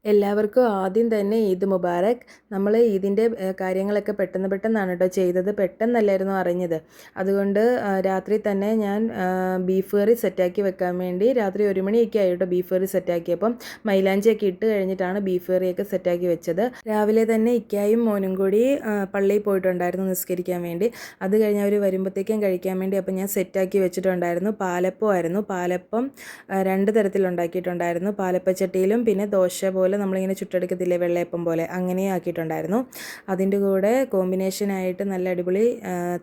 എല്ലാവർക്കും ആദ്യം തന്നെ ഈദ് മുബാറക്. നമ്മൾ ഈദിൻ്റെ കാര്യങ്ങളൊക്കെ പെട്ടെന്നാണ് കേട്ടോ ചെയ്തത്. പെട്ടെന്നല്ലായിരുന്നു അറിഞ്ഞത്. അതുകൊണ്ട് രാത്രി തന്നെ ഞാൻ ബീഫ് കറി സെറ്റാക്കി വെക്കാൻ വേണ്ടി രാത്രി 1 മണിയൊക്കെ ആയി കേട്ടോ ബീഫ് കറി സെറ്റാക്കിയപ്പം. മൈലാഞ്ചിയൊക്കെ ഇട്ട് കഴിഞ്ഞിട്ടാണ് ബീഫ് കറിയൊക്കെ സെറ്റാക്കി വെച്ചത്. രാവിലെ തന്നെ ഇക്കായും മോനും കൂടി പള്ളിയിൽ പോയിട്ടുണ്ടായിരുന്നു നിസ്കരിക്കാൻ വേണ്ടി. അത് കഴിഞ്ഞ് അവർ വരുമ്പോഴത്തേക്കും കഴിക്കാൻ വേണ്ടി അപ്പം ഞാൻ സെറ്റാക്കി വെച്ചിട്ടുണ്ടായിരുന്നു. പാലപ്പമായിരുന്നു. പാലപ്പം 2 തരത്തിലുണ്ടാക്കിയിട്ടുണ്ടായിരുന്നു. പാലപ്പച്ചട്ടിയിലും പിന്നെ ദോശ പോലെ നമ്മളിങ്ങനെ ചുട്ടെടുക്കത്തില്ലേ, വെള്ളയപ്പം പോലെ, അങ്ങനെ ആക്കിയിട്ടുണ്ടായിരുന്നു. അതിൻ്റെ കൂടെ കോമ്പിനേഷനായിട്ട് നല്ല അടിപൊളി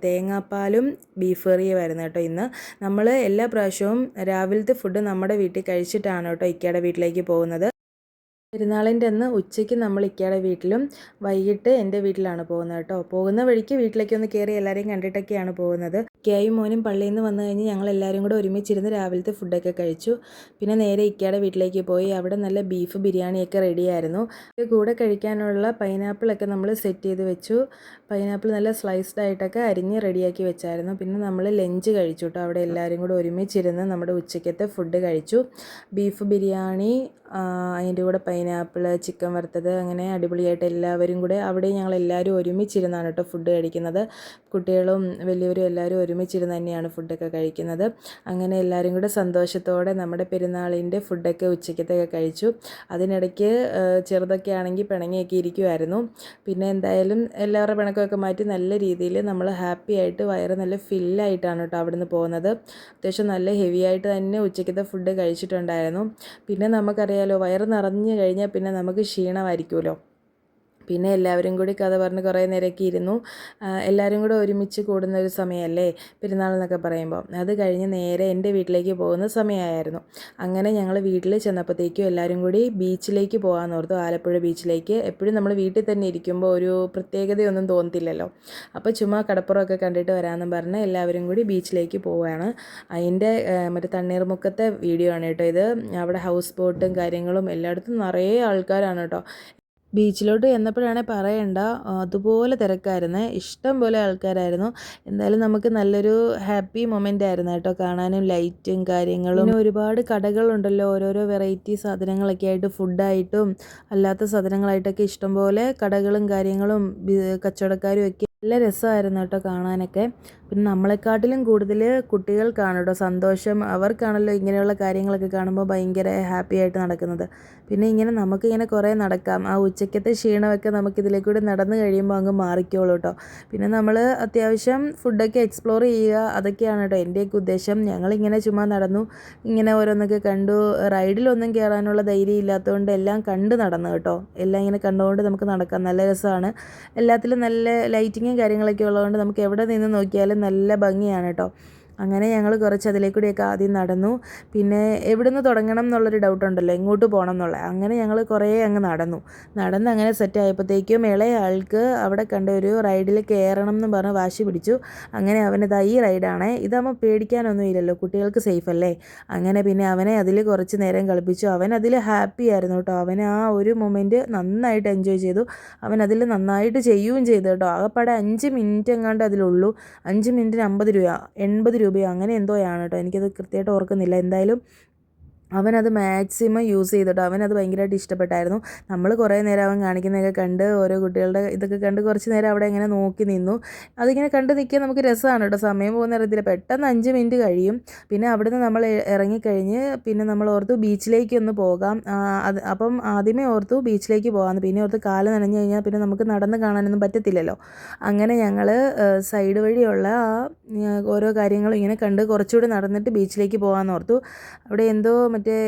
തേങ്ങാപ്പാലും ബീഫ് കറിയുമായിരുന്നു കേട്ടോ ഇന്ന്. നമ്മൾ എല്ലാ പ്രാവശ്യവും രാവിലത്തെ ഫുഡ് നമ്മുടെ വീട്ടിൽ കഴിച്ചിട്ടാണ് കേട്ടോ ഇക്കയുടെ വീട്ടിലേക്ക് പോകുന്നത്. പെരുന്നാളിൻ്റെ അന്ന് ഉച്ചയ്ക്ക് നമ്മൾ ഇക്കയുടെ വീട്ടിലും വൈകിട്ട് എൻ്റെ വീട്ടിലാണ് പോകുന്നത് കേട്ടോ. പോകുന്ന വഴിക്ക് വീട്ടിലേക്ക് ഒന്ന് കയറി എല്ലാവരെയും കണ്ടിട്ടൊക്കെയാണ് പോകുന്നത്. ഇക്കയും മോനും പള്ളിയിൽ നിന്ന് വന്നു കഴിഞ്ഞ് ഞങ്ങൾ എല്ലാവരും കൂടെ ഒരുമിച്ചിരുന്ന് രാവിലത്തെ ഫുഡൊക്കെ കഴിച്ചു. പിന്നെ നേരെ ഇക്കയുടെ വീട്ടിലേക്ക് പോയി. അവിടെ നല്ല ബീഫ് ബിരിയാണിയൊക്കെ റെഡിയായിരുന്നു. കൂടെ കഴിക്കാനുള്ള പൈനാപ്പിളൊക്കെ നമ്മൾ സെറ്റ് ചെയ്ത് വെച്ചു. പൈനാപ്പിൾ നല്ല സ്ലൈസ്ഡ് ആയിട്ടൊക്കെ അരിഞ്ഞ് റെഡിയാക്കി വെച്ചായിരുന്നു. പിന്നെ നമ്മൾ ലഞ്ച് കഴിച്ചു കേട്ടോ. അവിടെ എല്ലാവരും കൂടെ ഒരുമിച്ചിരുന്ന് നമ്മുടെ ഉച്ചയ്ക്കത്തെ ഫുഡ് കഴിച്ചു. ബീഫ് ബിരിയാണി, അതിൻ്റെ കൂടെ പൈനാപ്പിൾ, ചിക്കൻ വറുത്തത്, അങ്ങനെ അടിപൊളിയായിട്ട് എല്ലാവരും കൂടെ അവിടെ ഞങ്ങളെല്ലാവരും ഒരുമിച്ചിരുന്നാണ് കേട്ടോ ഫുഡ് കഴിക്കുന്നത്. കുട്ടികളും വലിയവരും എല്ലാവരും ഒരുമിച്ചിരുന്ന് തന്നെയാണ് ഫുഡൊക്കെ കഴിക്കുന്നത്. അങ്ങനെ എല്ലാവരും കൂടെ സന്തോഷത്തോടെ നമ്മുടെ പെരുന്നാളിൻ്റെ ഫുഡൊക്കെ ഉച്ചയ്ക്കത്തൊക്കെ കഴിച്ചു. അതിനിടയ്ക്ക് ചെറുതൊക്കെ ആണെങ്കിൽ പിണങ്ങിയൊക്കെ ഇരിക്കുമായിരുന്നു. പിന്നെ എന്തായാലും എല്ലാവരുടെ പിണക്കമൊക്കെ മാറ്റി നല്ല രീതിയിൽ നമ്മൾ ഹാപ്പി ആയിട്ട് വയറ് നല്ല ഫില്ലായിട്ടാണ് കേട്ടോ അവിടെ നിന്ന് പോകുന്നത്. അത്യാവശ്യം നല്ല ഹെവി ആയിട്ട് തന്നെ ഉച്ചയ്ക്കത്തെ ഫുഡ് കഴിച്ചിട്ടുണ്ടായിരുന്നു. പിന്നെ നമുക്കറിയാലോ, വയറ് നിറഞ്ഞു കഴിഞ്ഞാൽ പിന്നെ നമുക്ക് ക്ഷീണമായിരിക്കുമല്ലോ. പിന്നെ എല്ലാവരും കൂടി കഥ പറഞ്ഞ് കുറേ നേരമൊക്കെ ഇരുന്നു. എല്ലാവരും കൂടെ ഒരുമിച്ച് കൂടുന്ന ഒരു സമയമല്ലേ പെരുന്നാൾ എന്നൊക്കെ പറയുമ്പോൾ. അത് കഴിഞ്ഞ് നേരെ എൻ്റെ വീട്ടിലേക്ക് പോകുന്ന സമയമായിരുന്നു. അങ്ങനെ ഞങ്ങൾ വീട്ടിൽ ചെന്നപ്പോഴത്തേക്കും എല്ലാവരും കൂടി ബീച്ചിലേക്ക് പോകാമെന്ന് ഓർത്തു, ആലപ്പുഴ ബീച്ചിലേക്ക്. എപ്പോഴും നമ്മൾ വീട്ടിൽ തന്നെ ഇരിക്കുമ്പോൾ ഒരു പ്രത്യേകതയൊന്നും തോന്നത്തില്ലല്ലോ. അപ്പോൾ ചുമ്മാ കടപ്പുറമൊക്കെ കണ്ടിട്ട് വരാമെന്നും പറഞ്ഞ് എല്ലാവരും കൂടി ബീച്ചിലേക്ക് പോവുകയാണ്. അതിൻ്റെ മറ്റേ തണ്ണീർമുക്കത്തെ വീഡിയോ ആണ് കേട്ടോ ഇത്. അവിടെ ഹൗസ് ബോട്ടും കാര്യങ്ങളും എല്ലായിടത്തും നിറയെ ആൾക്കാരാണ് കേട്ടോ. ബീച്ചിലോട്ട് ചെന്നപ്പോഴാണെ പറയണ്ട, അതുപോലെ തിരക്കായിരുന്നേ. ഇഷ്ടം പോലെ ആൾക്കാരായിരുന്നു. എന്തായാലും നമുക്ക് നല്ലൊരു ഹാപ്പി മൊമെൻ്റ് ആയിരുന്നു കേട്ടോ കാണാനും. ലൈറ്റും കാര്യങ്ങളും പിന്നെ ഒരുപാട് കടകളുണ്ടല്ലോ, ഓരോരോ വെറൈറ്റി സാധനങ്ങളൊക്കെ ആയിട്ട്, ഫുഡായിട്ടും അല്ലാത്ത സാധനങ്ങളായിട്ടൊക്കെ ഇഷ്ടംപോലെ കടകളും കാര്യങ്ങളും കച്ചവടക്കാരും ഒക്കെ. നല്ല രസമായിരുന്നു കേട്ടോ കാണാനൊക്കെ. പിന്നെ നമ്മളെക്കാട്ടിലും കൂടുതൽ കുട്ടികൾക്കാണ് കേട്ടോ സന്തോഷം. അവർക്കാണല്ലോ ഇങ്ങനെയുള്ള കാര്യങ്ങളൊക്കെ കാണുമ്പോൾ ഭയങ്കര ഹാപ്പി ആയിട്ട് നടക്കുന്നത്. പിന്നെ ഇങ്ങനെ നമുക്കിങ്ങനെ കുറേ നടക്കാം. ആ ഉച്ചയ്ക്കത്തെ ക്ഷീണമൊക്കെ നമുക്കിതിലേക്കൂടെ നടന്നു കഴിയുമ്പോൾ അങ്ങ് മാറിക്കോളൂ കേട്ടോ. പിന്നെ നമ്മൾ അത്യാവശ്യം ഫുഡൊക്കെ എക്സ്പ്ലോർ ചെയ്യുക, അതൊക്കെയാണ് കേട്ടോ എൻ്റെയൊക്കെ ഉദ്ദേശം. ഞങ്ങളിങ്ങനെ ചുമ്മാ നടന്നു, ഇങ്ങനെ ഓരോന്നൊക്കെ കണ്ടു. റൈഡിലൊന്നും കയറാനുള്ള ധൈര്യം ഇല്ലാത്തതുകൊണ്ട് എല്ലാം കണ്ട് നടന്നു കേട്ടോ. എല്ലാം ഇങ്ങനെ കണ്ടുകൊണ്ട് നമുക്ക് നടക്കാം. നല്ല രസമാണ്. എല്ലാത്തിലും നല്ല ലൈറ്റിങ്ങും കാര്യങ്ങളൊക്കെ ഉള്ളതുകൊണ്ട് നമുക്ക് എവിടെ നിന്ന് നോക്കിയാലും നല്ല ഭംഗിയാണ് കേട്ടോ. അങ്ങനെ ഞങ്ങൾ കുറച്ച് അതിലേക്കൂടിയൊക്കെ ആദ്യം നടന്നു. പിന്നെ എവിടുന്ന് തുടങ്ങണം എന്നുള്ളൊരു ഡൗട്ടുണ്ടല്ലോ, എങ്ങോട്ട് പോകണം എന്നുള്ളത്. അങ്ങനെ ഞങ്ങൾ കുറേ അങ്ങ് നടന്ന് അങ്ങനെ സെറ്റ് ആയപ്പോഴത്തേക്കും ഇളയ ആൾക്ക് അവിടെ കണ്ട ഒരു റൈഡിൽ കയറണം എന്ന് പറഞ്ഞ് വാശി പിടിച്ചു. അങ്ങനെ അവനിതാ ഈ റൈഡാണേ, ഇതാകുമ്പോൾ പേടിക്കാനൊന്നും ഇല്ലല്ലോ, കുട്ടികൾക്ക് സേഫ് അല്ലേ. അങ്ങനെ പിന്നെ അവനെ അതിൽ കുറച്ച് നേരം കളിപ്പിച്ചു. അവൻ അതിൽ ഹാപ്പി ആയിരുന്നു കേട്ടോ. അവൻ ആ ഒരു മൊമെൻറ്റ് നന്നായിട്ട് എൻജോയ് ചെയ്തു. അവൻ അതിൽ നന്നായിട്ട് ചെയ്യുകയും ചെയ്തു കേട്ടോ. ആകെപ്പാടെ 5 മിനിറ്റ് എങ്ങാണ്ട് അതിലുള്ളൂ. 5 മിനിറ്റിന് 50 രൂപ, 80 രൂപയോ അങ്ങനെ എന്തോയാണ് കേട്ടോ. എനിക്കത് കൃത്യമായിട്ട് ഓർക്കുന്നില്ല. എന്തായാലും അവനത് മാക്സിമം യൂസ് ചെയ്തിട്ട് അവനത് ഭയങ്കരമായിട്ട് ഇഷ്ടപ്പെട്ടായിരുന്നു. നമ്മൾ കുറേ നേരം അവൻ കാണിക്കുന്നതൊക്കെ കണ്ട്, ഓരോ കുട്ടികളുടെ ഇതൊക്കെ കണ്ട് കുറച്ച് നേരം അവിടെ ഇങ്ങനെ നോക്കി നിന്നു. അതിങ്ങനെ കണ്ട് നിൽക്കാൻ നമുക്ക് രസമാണ് കേട്ടോ. സമയം പോകുന്ന അറിയത്തില്ല. പെട്ടെന്ന് 5 മിനിറ്റ് കഴിയും. പിന്നെ അവിടുന്ന് നമ്മൾ ഇറങ്ങിക്കഴിഞ്ഞ് പിന്നെ നമ്മൾ ഓർത്തു ബീച്ചിലേക്ക് ഒന്ന് പോകാം. അപ്പം ആദ്യമേ ഓർത്തു ബീച്ചിലേക്ക് പോകാമെന്ന്. പിന്നെ ഓർത്ത് കാല് നനഞ്ഞു കഴിഞ്ഞാൽ പിന്നെ നമുക്ക് നടന്ന് കാണാനൊന്നും പറ്റത്തില്ലല്ലോ. അങ്ങനെ ഞങ്ങൾ സൈഡ് വഴിയുള്ള ഓരോ കാര്യങ്ങളും ഇങ്ങനെ കണ്ട് കുറച്ചുകൂടി നടന്നിട്ട് ബീച്ചിലേക്ക് പോകാമെന്ന് ഓർത്തു. അവിടെ എന്തോ മറ്റേ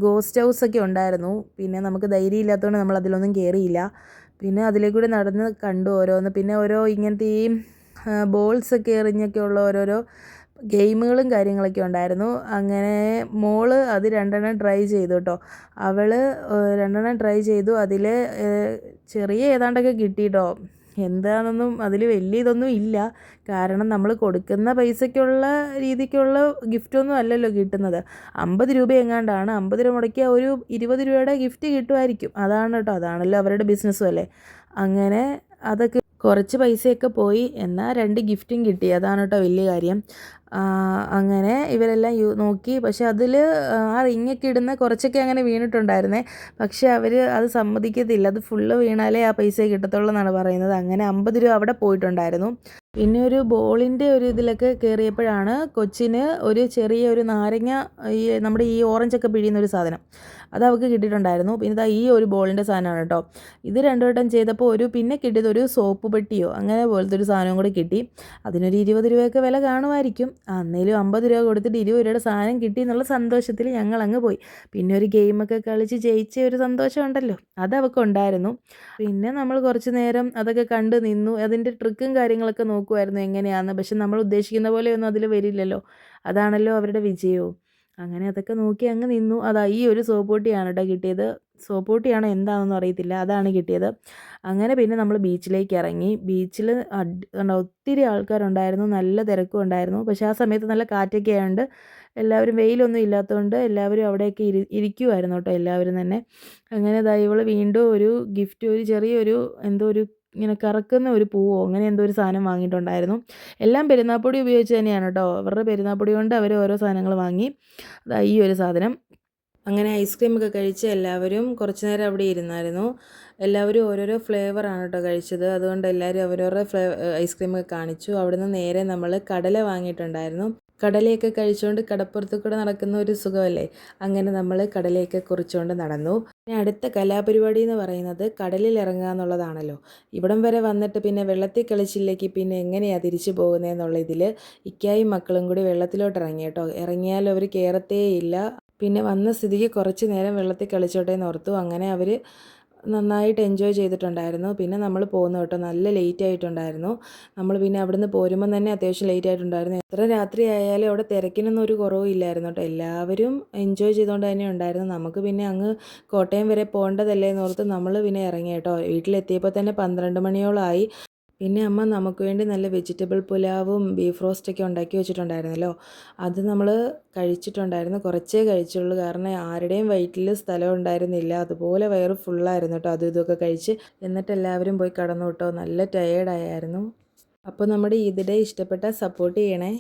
ഗോസ്റ്റ് ഹൗസൊക്കെ ഉണ്ടായിരുന്നു. പിന്നെ നമുക്ക് ധൈര്യം ഇല്ലാത്തതുകൊണ്ട് നമ്മൾ അതിലൊന്നും കയറിയില്ല. പിന്നെ അതിലേക്കൂടെ നടന്ന് കണ്ടു ഓരോന്ന്. പിന്നെ ഓരോ ഇങ്ങനത്തെ ഈ ബോൾസൊക്കെ എറിഞ്ഞൊക്കെ ഉള്ള ഓരോരോ ഗെയിമുകളും കാര്യങ്ങളൊക്കെ ഉണ്ടായിരുന്നു. അങ്ങനെ മോള് അത് 2 ട്രൈ ചെയ്തു കേട്ടോ. അവൾ 2 ട്രൈ ചെയ്തു. അതിൽ ചെറിയ ഏതാണ്ടൊക്കെ കിട്ടി കേട്ടോ. എന്താണെന്നൊന്നും അതിൽ വലിയ ഇതൊന്നും ഇല്ല. കാരണം നമ്മൾ കൊടുക്കുന്ന പൈസയ്ക്കുള്ള രീതിക്കുള്ള ഗിഫ്റ്റൊന്നും അല്ലല്ലോ കിട്ടുന്നത്. 50 രൂപ എങ്ങാണ്ടാണ്. 50 രൂപ മുടക്കിയാൽ ഒരു 20 രൂപയുടെ ഗിഫ്റ്റ് കിട്ടുമായിരിക്കും. അതാണ് കേട്ടോ, അതാണല്ലോ അവരുടെ ബിസിനസ്സും അല്ലേ. അങ്ങനെ അതൊക്കെ കുറച്ച് പൈസയൊക്കെ പോയി, എന്നാൽ 2 ഗിഫ്റ്റും കിട്ടി. അതാണ് കേട്ടോ വലിയ കാര്യം. അങ്ങനെ ഇവരെല്ലാം നോക്കി. പക്ഷെ അതിൽ ആ റിങ്ങൊക്കെ ഇടുന്ന കുറച്ചൊക്കെ അങ്ങനെ വീണിട്ടുണ്ടായിരുന്നേ. പക്ഷേ അവർ അത് സമ്മതിക്കത്തില്ല. അത് ഫുള്ള് വീണാലേ ആ പൈസ കിട്ടത്തുള്ളൂ എന്നാണ് പറയുന്നത്. അങ്ങനെ 50 രൂപ അവിടെ പോയിട്ടുണ്ടായിരുന്നു. പിന്നെ ഒരു ബോളിൻ്റെ ഒരു ഇതിലൊക്കെ കയറിയപ്പോഴാണ് കൊച്ചിന് ഒരു ചെറിയൊരു നാരങ്ങ, ഈ നമ്മുടെ ഈ ഓറഞ്ചൊക്കെ പിഴിയുന്ന ഒരു സാധനം, അത് അവൾക്ക് കിട്ടിയിട്ടുണ്ടായിരുന്നു. പിന്നെ ദാ ഈ ഒരു ബോളിൻ്റെ സാധനമാണ് കേട്ടോ. ഇത് 2 വട്ടം ചെയ്തപ്പോൾ പിന്നെ കിട്ടിയത് ഒരു സോപ്പ് പെട്ടിയോ അങ്ങനെ പോലത്തെ ഒരു സാധനവും കൂടി കിട്ടി. അതിനൊരു 20 രൂപയൊക്കെ വില കാണുമായിരിക്കും. അന്നേലും 50 രൂപ കൊടുത്തിട്ട് 20 രൂപയുടെ സാധനം കിട്ടി എന്നുള്ള സന്തോഷത്തിൽ ഞങ്ങളങ്ങ് പോയി. പിന്നെ ഒരു ഗെയിമൊക്കെ കളിച്ച് ജയിച്ച ഒരു സന്തോഷം ഉണ്ടല്ലോ, അത് അവൾക്കുണ്ടായിരുന്നു. പിന്നെ നമ്മൾ കുറച്ച് നേരം അതൊക്കെ കണ്ട് നിന്നു. അതിൻ്റെ ട്രിക്കും കാര്യങ്ങളൊക്കെ നോക്കുമായിരുന്നു എങ്ങനെയാണെന്ന്. പക്ഷെ നമ്മൾ ഉദ്ദേശിക്കുന്ന പോലെയൊന്നും അതിൽ വരില്ലല്ലോ. അതാണല്ലോ അവരുടെ വിജയവും. അങ്ങനെ അതൊക്കെ നോക്കി അങ്ങ് നിന്നു. അതാ ഈ ഒരു സോപ്പ് പൊട്ടിയാണ് കേട്ടോ കിട്ടിയത്. സോപ്പ് പൊട്ടിയാണോ എന്താണെന്നൊന്നും അറിയത്തില്ല, അതാണ് കിട്ടിയത്. അങ്ങനെ പിന്നെ നമ്മൾ ബീച്ചിലേക്ക് ഇറങ്ങി. ബീച്ചിൽ ഒത്തിരി ആൾക്കാരുണ്ടായിരുന്നു, നല്ല തിരക്കും ഉണ്ടായിരുന്നു. പക്ഷേ ആ സമയത്ത് നല്ല കാറ്റൊക്കെ ആയതുകൊണ്ട് എല്ലാവരും, വെയിലൊന്നും ഇല്ലാത്തതുകൊണ്ട് എല്ലാവരും അവിടെയൊക്കെ ഇരിക്കുമായിരുന്നു കേട്ടോ, എല്ലാവരും തന്നെ. അങ്ങനെ ദാ ഇവൾ വീണ്ടും ഒരു ഗിഫ്റ്റ്, ഒരു ചെറിയൊരു എന്തോ ഒരു ഇങ്ങനെ കറക്കുന്ന ഒരു പൂവോ അങ്ങനെ എന്തോ ഒരു സാധനം വാങ്ങിയിട്ടുണ്ടായിരുന്നു. എല്ലാം പെരുന്നാൾപ്പൊടി ഉപയോഗിച്ച് തന്നെയാണ് കേട്ടോ. അവരുടെ പെരുന്നാൾപ്പൊടി കൊണ്ട് അവർ ഓരോ സാധനങ്ങൾ വാങ്ങി. ദാ ഈ ഒരു സാധനം. അങ്ങനെ ഐസ്ക്രീമൊക്കെ കഴിച്ച് എല്ലാവരും കുറച്ച് നേരം അവിടെ ഇരുന്നായിരുന്നു. എല്ലാവരും ഓരോരോ ഫ്ലേവറാണ് കേട്ടോ കഴിച്ചത്. അതുകൊണ്ട് എല്ലാവരും അവരവരുടെ ഐസ്ക്രീമൊക്കെ കാണിച്ചു. അവിടുന്ന് നേരെ നമ്മൾ കടല വാങ്ങിയിട്ടുണ്ടായിരുന്നു. കടലയൊക്കെ കഴിച്ചുകൊണ്ട് കടപ്പുറത്ത് കൂടെ നടക്കുന്ന ഒരു സുഖമല്ലേ. അങ്ങനെ നമ്മൾ കടലയൊക്കെ കുറിച്ചുകൊണ്ട് നടന്നു. പിന്നെ അടുത്ത കലാപരിപാടി എന്ന് പറയുന്നത് കടലിൽ ഇറങ്ങുക എന്നുള്ളതാണല്ലോ. ഇവിടം വരെ വന്നിട്ട് പിന്നെ വെള്ളത്തിൽ കളിച്ചില്ലെങ്കിൽ പിന്നെ എങ്ങനെയാണ് തിരിച്ചു പോകുന്നതെന്നുള്ള ഇതിൽ ഇക്കായും മക്കളും കൂടി വെള്ളത്തിലോട്ട് ഇറങ്ങി കേട്ടോ. ഇറങ്ങിയാൽ അവർ കയറത്തേയില്ല. പിന്നെ വന്ന സ്ഥിതിക്ക് കുറച്ച് നേരം വെള്ളത്തിൽ കളിച്ചോട്ടെ എന്ന് ഓർത്തു. അങ്ങനെ അവർ നന്നായിട്ട് എൻജോയ് ചെയ്തിട്ടുണ്ടായിരുന്നു. പിന്നെ നമ്മൾ പോകുന്നു കേട്ടോ. നല്ല ലേറ്റ് ആയിട്ടുണ്ടായിരുന്നു. നമ്മൾ പിന്നെ അവിടുന്ന് പോരുമ്പം തന്നെ അത്യാവശ്യം ലേറ്റ് ആയിട്ടുണ്ടായിരുന്നു. എത്ര രാത്രി ആയാലും അവിടെ തിരക്കിനൊന്നും ഒരു കുറവും ഇല്ലായിരുന്നു കേട്ടോ. എല്ലാവരും എൻജോയ് ചെയ്തുകൊണ്ട് തന്നെ ഉണ്ടായിരുന്നു. നമുക്ക് പിന്നെ അങ്ങ് കോട്ടയം വരെ പോകേണ്ടതല്ലേ എന്നോർത്ത് നമ്മൾ പിന്നെ ഇറങ്ങി കേട്ടോ. വീട്ടിലെത്തിയപ്പോൾ തന്നെ 12 മണിയോളമായി. പിന്നെ അമ്മ നമുക്ക് വേണ്ടി നല്ല വെജിറ്റബിൾ പുലാവും ബീഫ് റോസ്റ്റൊക്കെ ഉണ്ടാക്കി വെച്ചിട്ടുണ്ടായിരുന്നല്ലോ. അത് നമ്മൾ കഴിച്ചിട്ടുണ്ടായിരുന്നു. കുറച്ചേ കഴിച്ചുള്ളൂ, കാരണം ആരുടെയും വയറ്റിൽ സ്ഥലം ഉണ്ടായിരുന്നില്ല. അതുപോലെ വയറ് ഫുള്ളായിരുന്നു കേട്ടോ. അതും ഇതൊക്കെ കഴിച്ച് എന്നിട്ട് എല്ലാവരും പോയി കിടന്നു കേട്ടോ. നല്ല ടയേർഡായിരുന്നു. അപ്പോൾ നമ്മുടെ ഈദ് ഡേ ഇഷ്ടപ്പെട്ടാൽ സപ്പോർട്ട് ചെയ്യണേ.